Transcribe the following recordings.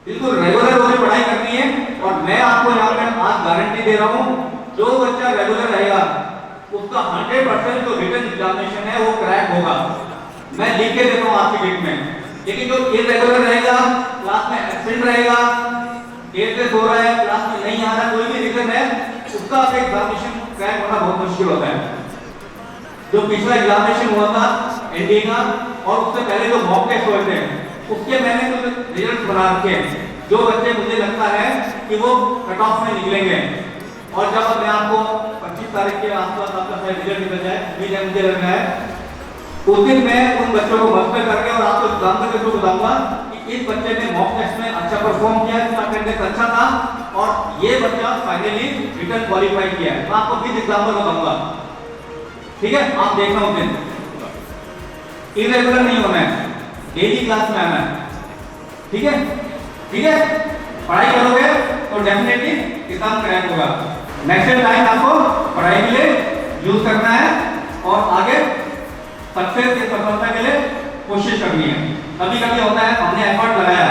बिल्कुल रेगुलर होकर पढ़ाई करनी है। और मैं आपको यहाँ पे आज गारंटी दे रहा हूँ, जो बच्चा रेगुलर रहेगा उसका 100% जो रिटन एग्जामिनेशन है वो क्रैक होगा। मैं लिख के देता हूँ आपकी गिफ्ट में। लेकिन जो इरेगुलर रहेगा, क्लास में एब्सेंट रहेगा, देर से सो रहा है, क्लास में नहीं आ रहा, कोई भी रीजन है, उसका एग्जामिनेशन क्रैक होना बहुत मुश्किल होता है। जो पिछला एग्जामिनेशन हुआ था एनडीए का, और उससे पहले जो मॉक टेस्ट हुए थे, उसके मैंने कुछ रिजल्ट बना रखे हैं। जो बच्चे मुझे लगता है कि वो कट ऑफ में निकलेंगे, और जब मैं आपको 25 तारीख के आसपास आपका रिजल्ट निकल जाए, मुझे लग रहा है उस दिन मैं उन बच्चों को मस्टर करके और आपको एग्जाम के थ्रू बताऊंगा कि इस बच्चे ने मॉक टेस्ट में अच्छा परफॉर्म किया, इसका अटेंडेंस अच्छा था, और ये बच्चा फाइनली रिटर्न क्वालिफाई किया है। मैं आपको 20 एग्जाम्पल बताऊंगा, ठीक है? आप देखना उस दिन। इरेगुलर नहीं होना है, डेली क्लास में आना है, ठीक है? ठीक है, पढ़ाई करोगे तो डेफिनेटली एग्जाम क्रैक होगा। नेक्स्ट टाइम आपको पढ़ाई के लिए यूज करना है और आगे सक्सेस के सफलता के लिए कोशिश करनी है। कभी कभी होता है हमने एफर्ट लगाया,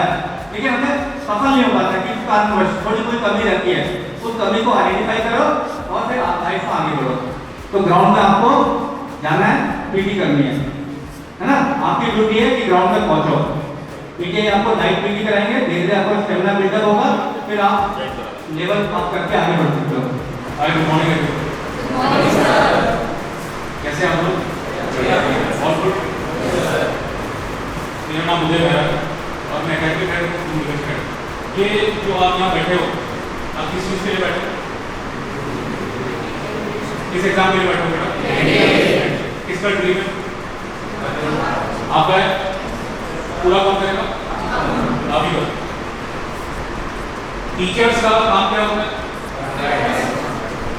लेकिन हमें सफल नहीं हो पाता, किस कारणवश थोड़ी कोई कमी रहती है, उस कमी को आइडेंटिफाई करो और फिर आप लाइफ में आगे बढ़ो। तो ग्राउंड में आपको जाना है, पीटी करनी है ना? आपकी ड्यूटी है कि ग्राउंड में पहुंचो। पीटी आपको नाइट पीटी कराएंगे, धीरे धीरे आपको स्टेमिना बिल्डअप होगा, फिर आप लेवल अप करके आगे बढ़ सकते हो। हाय, गुड मॉर्निंग सर। कैसे आप लोग? All good. मेरा नाम उदय है और मैं एकेडमिक हेड हूँ। ये जो आप यहाँ बैठे हो, आप किस चीज़ के लिए बैठे हो? किस एग्जाम के लिए बैठे हो बेटा? किसका ड्रीम है आपका? है पूरा कौन करेगा? आप ही करो। टीचर्स का काम क्या होता है?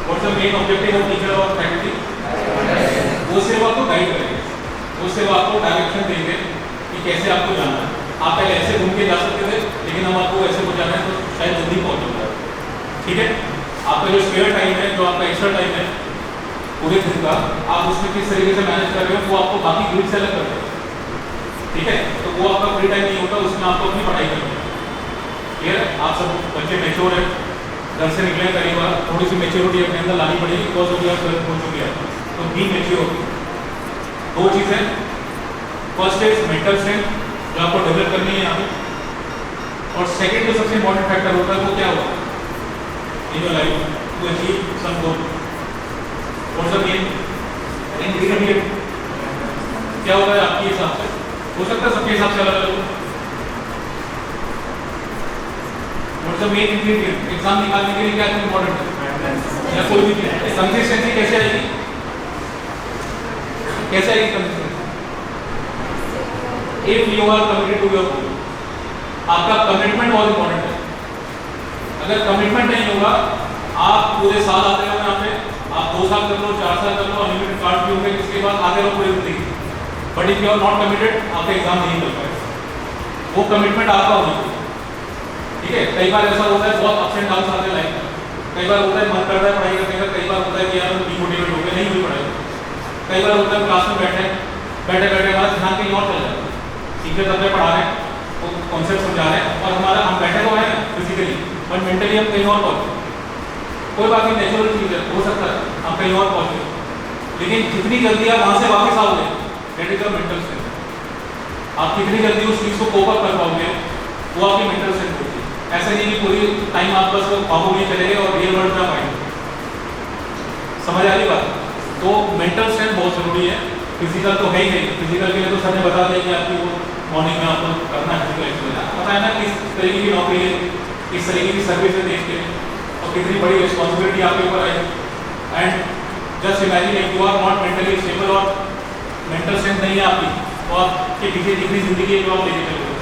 What's the main objective of teacher और फैकल्टी? वो सिर्फ आपको गाइड करेंगे, वो सिर्फ आपको डायरेक्शन देंगे कि कैसे आपको जाना है। आप पहले ऐसे घूम के जा सकते थे, लेकिन हम आपको ऐसे हो जाना है तो शायद जल्दी पहुंच जाएगा, ठीक है? आपका जो स्पेयर टाइम है, जो आपका एक्स्ट्रा टाइम है पूरे दिन का, आप उसमें किस तरीके से मैनेज कर रहे हो वो आपको बाकी ग्रुप से अलग करते हैं, ठीक है? तो वो आपका फ्री टाइम नहीं होता, उसमें आपको अपनी पढ़ाई करनी है। क्लियर है? आप सब बच्चे मैच्योर है, घर से निकले करीब बार, थोड़ी सी मेच्योरिटी अपने अंदर लानी पड़ेगी, बिकॉज ऑफ यूर 12th हो चुकी है। तो बी मैच्योर। दो चीज़ें, फर्स्ट इज मेंटल स्ट्रेंथ जो आपको डेवलप करनी है यहाँ पे, और सेकंड जो सबसे इंपॉर्टेंट फैक्टर होता है वो क्या होता है in your life to achieve some goal. What's the main ingredient क्या होता है आपके हिसाब से? हो सकता है सबके हिसाब से अलग अलग हो। What's the main ingredient exam निकालने के लिए क्या इंपॉर्टेंट है? या कोई भी चीज कंसिस्टेंसी कैसे आएगी? कैसे आएगी consistency? If you are committed to your goal, आपका कमिटमेंट बहुत इंपॉर्टेंट है। अगर कमिटमेंट नहीं होगा, आप पूरे साल आते हो यहाँ पे, आप 2 साल कर लो, 4 साल कर लो, अनलिमिटेड कार्ड भी होंगे, इसके बाद आगे रहो पूरी जिंदगी। But if you are not committed, आपका एग्जाम नहीं निकल पाएगा। वो कमिटमेंट आपका होना चाहिए, ठीक है? कई बार ऐसा होता है, बहुत अप्स एंड डाउन आते हैं लाइफ में। कई बार होता है मन करता है पढ़ाई करने का, कई बार होता है कि यार डिमोटिवेट हो गए, नहीं हुई पढ़ाई। कई बार होता है क्लास में बैठे बाद ध्यान कहीं और चल जाता है, टीचर अपने पढ़ा रहे हैं, वो कॉन्सेप्ट समझा रहे हैं, और हमारा हम बैठे तो हैं फिजिकली, बट मेंटली हम कहीं और पहुँचे। कोई बात नहीं, नेचुरल चीज़ है, हो सकता है हम कहीं और पहुँचे, लेकिन जितनी जल्दी आप वहाँ से वापस आओगे, that is your mental strength. आप कितनी जल्दी उस चीज़ को कोप अप कर पाओगे, वो आपकी मेंटल स्ट्रेंथ होती है। ऐसा नहीं कि पूरी टाइम आप बस बाबू में चले गए और रियल वर्ल्ड में पाएंगे। समझ आ रही बात? तो मेंटल स्ट्रेंथ बहुत जरूरी है। फिजिकल तो है ही नहीं, फिजिकल के लिए तो सर ने बता दिया कि आपकी वो मॉर्निंग में आपको करना है फिजिकल एक्सरसाइज। पता है ना किस तरीके की नौकरी है, किस तरीके की सर्विस है देश के लिए, और कितनी बड़ी रिस्पॉन्सिबिलिटी आपके ऊपर आई। And just imagine if you are not mentally stable और मेंटल स्ट्रेंथ नहीं है आपकी, तो आपके पीछे कितनी जिंदगी है जो आप लेके चलोगे,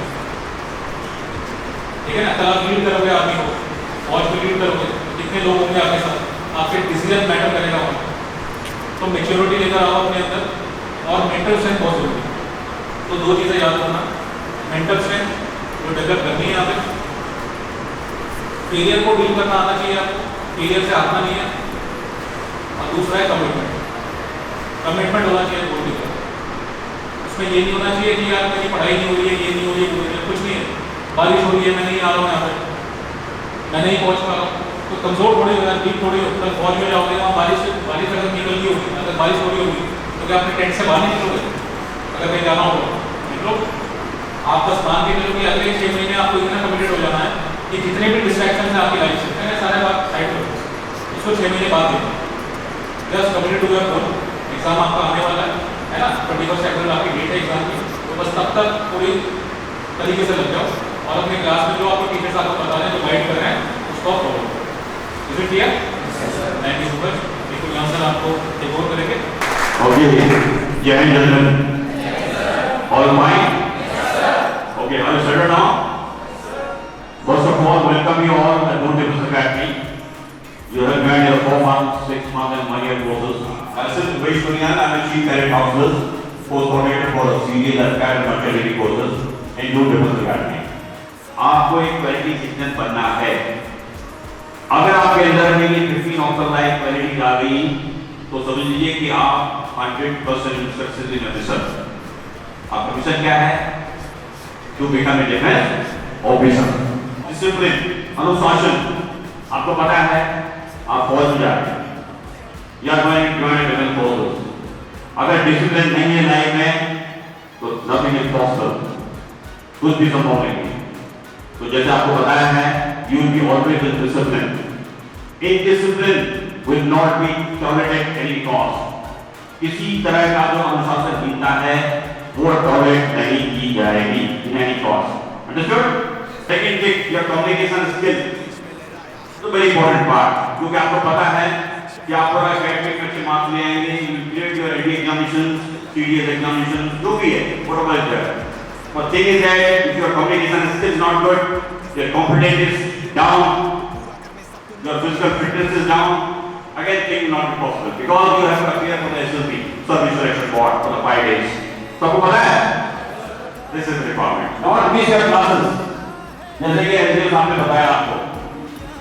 ठीक है ना? कल आप लीड करोगे आदमी को, फौज को लीड करोगे, कितने लोग होंगे आपके साथ, आपके डिसीजन मैटर करेगा वहाँ। तो मेच्योरिटी लेकर आओ अपने अंदर, और मेंटल स्ट्रेंथ बहुत जरूरी है। तो 2 चीज़ें याद रखना, मेंटल स्ट्रेंथ जो डेवलप करनी है यहाँ पे, फेलियर को डील करना आना चाहिए आपको, फेलियर से हारना नहीं है, और दूसरा है कमिटमेंट। कमिटमेंट होना चाहिए गोल की तरफ। उसमें ये नहीं होना चाहिए कि यार मेरी पढ़ाई नहीं हो रही है, ये नहीं हो रही है, कुछ नहीं है। बारिश हो रही है, मैं नहीं आ रहा हूँ यहाँ पे, मैं नहीं पहुँच पा रहा हूँ, तो कमज़ोर थोड़ी हो यार, वीक थोड़ी हो। कल फौज में जाओगे, वहाँ बारिश अगर निकल गई होगी, अगर बारिश हो रही होगी तो क्या अपने टेंट से बाहर नहीं निकलोगे? अगर कहीं जाना होगा निकलो। आप बस मान के चलो कि अगले 6 महीने आपको इतना कमिटेड हो जाना है कि जितने भी डिस्ट्रैक्शन है आपकी लाइफ से, मैंने सारे बात साइड पर इसको 6 महीने बाद देंगे। Just committed to your goal. Exam आपका आने वाला है ना, 21 अप्रैल आपकी डेट है एग्जाम की, तो बस तब तक पूरी तरीके से लग जाओ और अपने क्लास में जो आपको टीचर्स आपको बता रहे हैं, जो गाइड कर रहे हैं, उसको आप फॉलो करो। Is it clear? Thank you so much. बिल्कुल आंसर आपको एक और करेंगे। Okay, jai hind gentlemen. All fine? Okay, are you settled now? First of all, welcome you all at Noor Defense Academy. You have joined your 4 months, 6 months and 1 year courses. Myself, Umesh Punyan, I am a Chief Cadet Counselor, Post Coordinator for the CDL and Cadet Maturity courses in Noor Defense Academy. आपको एक quality citizen बनना है। अगर आपके अंदर में ये 15 option life quality आ गई तो समझ लीजिए कि आप 100% सक्सेस इन मिशन। आपका मिशन क्या है? To become a defence officer. Discipline, अनुशासन। आपको पता है आप फौज में जा रहे हैं या ज्वाइन डिफेंस फोर्सेस। अगर डिसिप्लिन नहीं है लाइफ में तो नथिंग इज पॉसिबल, कुछ भी संभव नहीं। तो जैसे आपको बताया है, you will be always in discipline. Indiscipline will not be tolerated any cost. किसी तरह का जो अनुशासनहीनता है वो टॉलरेट नहीं की जाएगी in any cost. Understood? Second thing, your communication skill तो वेरी इंपॉर्टेंट पार्ट, क्योंकि आपको पता है कि आप पूरा एकेडमिक में अच्छे मार्क्स ले आएंगे, you will clear your AD examinations, CDS examination, जो भी है whatever is there. But thing is that if your communication skill is not good, your confidence is down, your physical fitness is down, again thing will not be possible because you have to appear for the SSB, Service Selection Board, for the 5 days. So आपको पता है? This is the requirement. Not miss your classes. जैसे कि SDO साहब ने बताया आपको,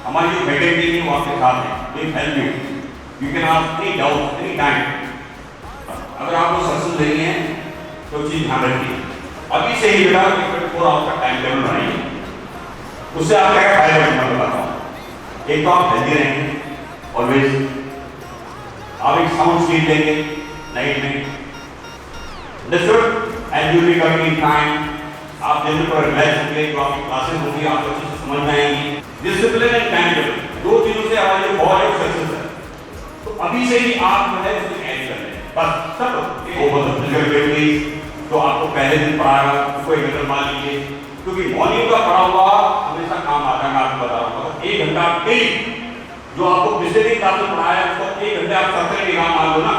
हमारी जो फैकल्टी है वो आपके साथ है, they will help you. You can ask any doubt, any time. अगर आपको सक्सेस लेनी है तो चीज ध्यान रखिए। अभी से ही बेटा 24 आवर्स का टाइम टेबल बनाइए। उससे आप क्या फायदा होगा मैं बताता हूँ। एक तो आप हेल्दी रहेंगे ऑलवेज, आप एक साउंड स्लीप लेंगे नाइट में, understood, and you will be coming in time. आप दिन में थोड़ा रिलैक्स होंगे, जो आपकी क्लासेस होगी आपको अच्छे से समझ में आएंगी। डिसिप्लिन एंड टाइम टेबल, दो चीजों से हमारी जो बहुत है सक्सेस है। तो अभी से ही आप जो है उसको कैच कर लें, बस सब तो आपको पहले दिन पढ़ाया उसको एक घंटा मान लीजिए, क्योंकि मॉर्निंग का पढ़ा हुआ हमेशा काम आता है। मैं आपको बता रहा हूँ, 1 घंटा डेली जो आपको पिछले दिन क्लास में पढ़ाया उसको 1 घंटे आप सबसे निगाह मार लो ना,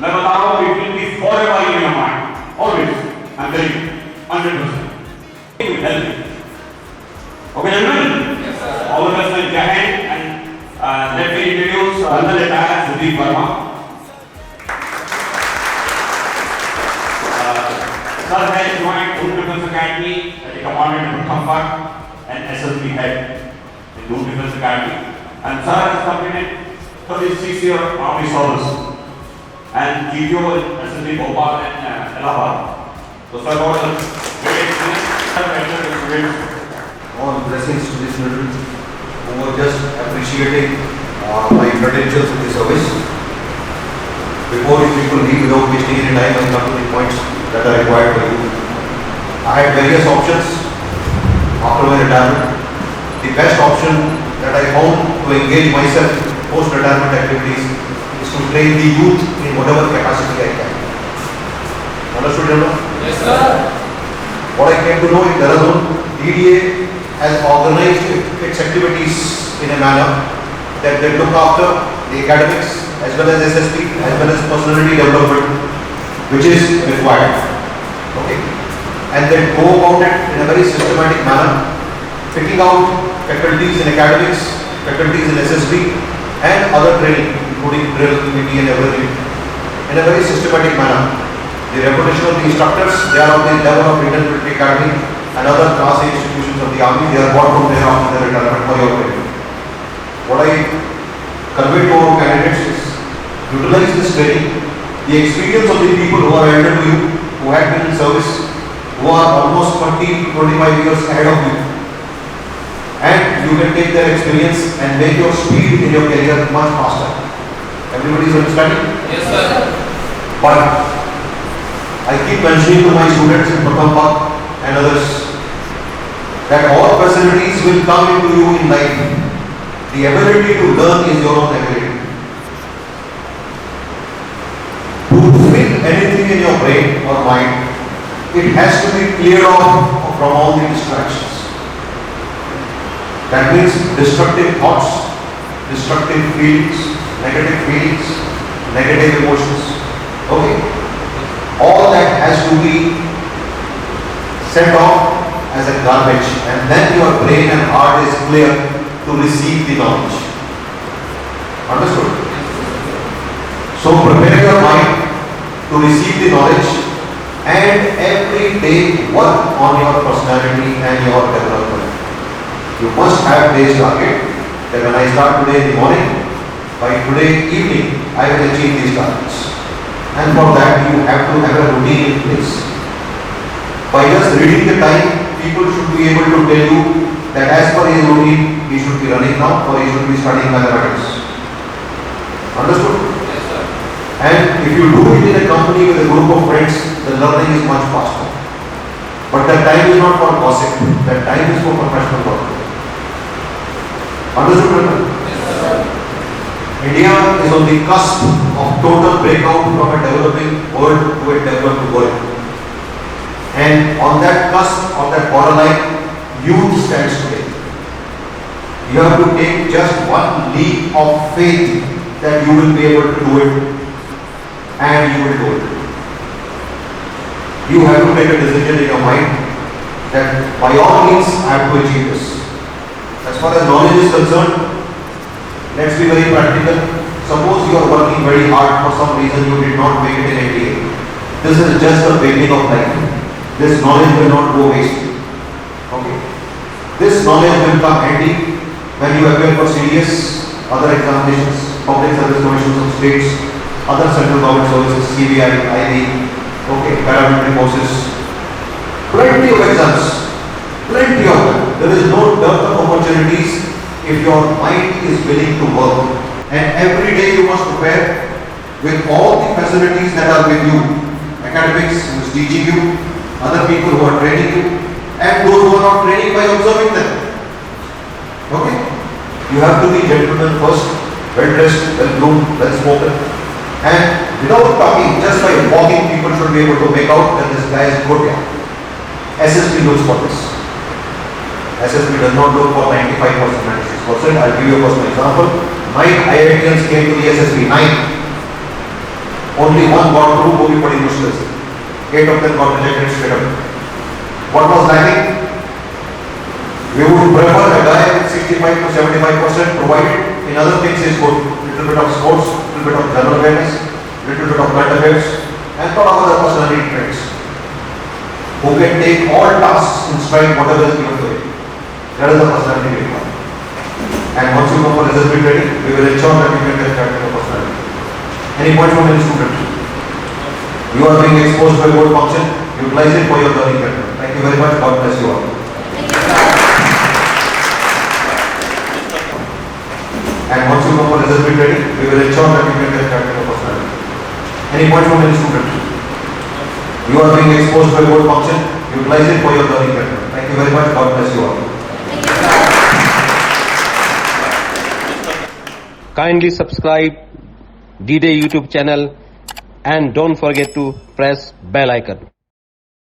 मैं बता रहा हूँ it will be forever in your mind always. I am telling you 100%। It will help you. Okay gentlemen, all the best and Jai Hind. And let me introduce अंदर retired Sudeep Verma. Sir has joined Noor Defense Academy as a commandant in Comfort and SSB head in Noor Defense Academy. And sir has completed 36 years army service and GTO in SSB Bhopal and Allahabad. So sir was a great experience. All blessings to this children who were just appreciating my credentials in the service. Before you people leave without wasting any time, I come to the points that are required for you. I had various options after my retirement. The best option that I found to engage myself post-retirement activities is to train the youth in whatever capacity I can. Understood, General? Yes, sir. What I came to know in Dehradun, DDA has organized its activities in a manner that they look after the academics as well as SSP as well as personality development, which is required. Okay, and then go about it in a very systematic manner, picking out faculties in academics, faculties in SSB, and other training, including drill, PT, and everything, in a very systematic manner. The reputation of the instructors, they are of the level of Indian Military Academy and other class A institutions of the army. They are brought from there after their retirement for your training. What I convey to our candidates is utilize this training. The experience of the people who are elder to you, who had been in service, who are almost 20 to 25 years ahead of you, you can take their experience and make your speed in your career much faster. Everybody is understanding? Yes, sir. But I keep mentioning to my students in Pratham Pak and others that all facilities will come into you in life. The ability to learn is your own ability. To fit anything in your brain or mind, it has to be cleared off from all the distractions. That means destructive thoughts, destructive feelings, negative emotions. Okay? All that has to be sent off as a garbage, and then your brain and heart is clear to receive the knowledge. Understood? So prepare your mind to receive the knowledge and every day work on your personality and your development. You must have days target that when I start today in the morning, by today evening, I will achieve these targets. And for that, you have to have a routine in place. By just reading the time, people should be able to tell you that as per his routine, he should be running now or he should be studying mathematics. Understood? Yes, sir. And if you do it in a company with a group of friends, the learning is much faster. But that time is not for gossip, that time is for professional work. Understood? India is on the cusp of total breakout from a developing world to a developed world. And on that cusp, on that borderline, youth stands today. You have to take just one leap of faith that you will be able to do it, and you will do it. You have to make a decision in your mind that by all means I have to achieve this. As far as knowledge is concerned, let's be very practical. Suppose you are working very hard, for some reason you did not make it in NDA. This is just the beginning of life. This knowledge will not go waste. Okay. This knowledge will come handy when you appear for serious other examinations, public service commissions of states, other central government services, CBI, IB, okay, paramilitary forces. Plenty of exams. Plenty of them. There is no dearth of opportunities if your mind is willing to work. And every day you must prepare with all the facilities that are with you. Academics who is teaching you, other people who are training you, and those who are not training by observing them. Okay? You have to be gentlemen first, well dressed, well groomed, well spoken. And without talking, just by walking, people should be able to make out that this guy is good. SSB looks for this. SSB does not look for 95%, 96%. I'll give you a personal example. 9 IITians came to the SSB. 9. Only one got through, who badi mushkil se. 8 of them got rejected straight up. What was lacking? We would prefer a guy with 65 to 75%, provided in other things is good. Little bit of sports, little bit of general awareness, little bit of current affairs, and lot of other personality traits. Who can take all tasks in stride, whatever is given to him. That is the personality requirement. And once you go for SSB training, we will ensure that you can get that kind of personality. Any points from any student? You are being exposed to a good function, utilize it for your learning better. Thank you very much. God bless you all. And once you go for SSB training, we will ensure that you can get that kind of personality. Any points from any student? You are being exposed to a good function, utilize it for your learning better. Thank you very much. God bless you all. Kindly subscribe D-Day YouTube channel and don't forget to press bell icon.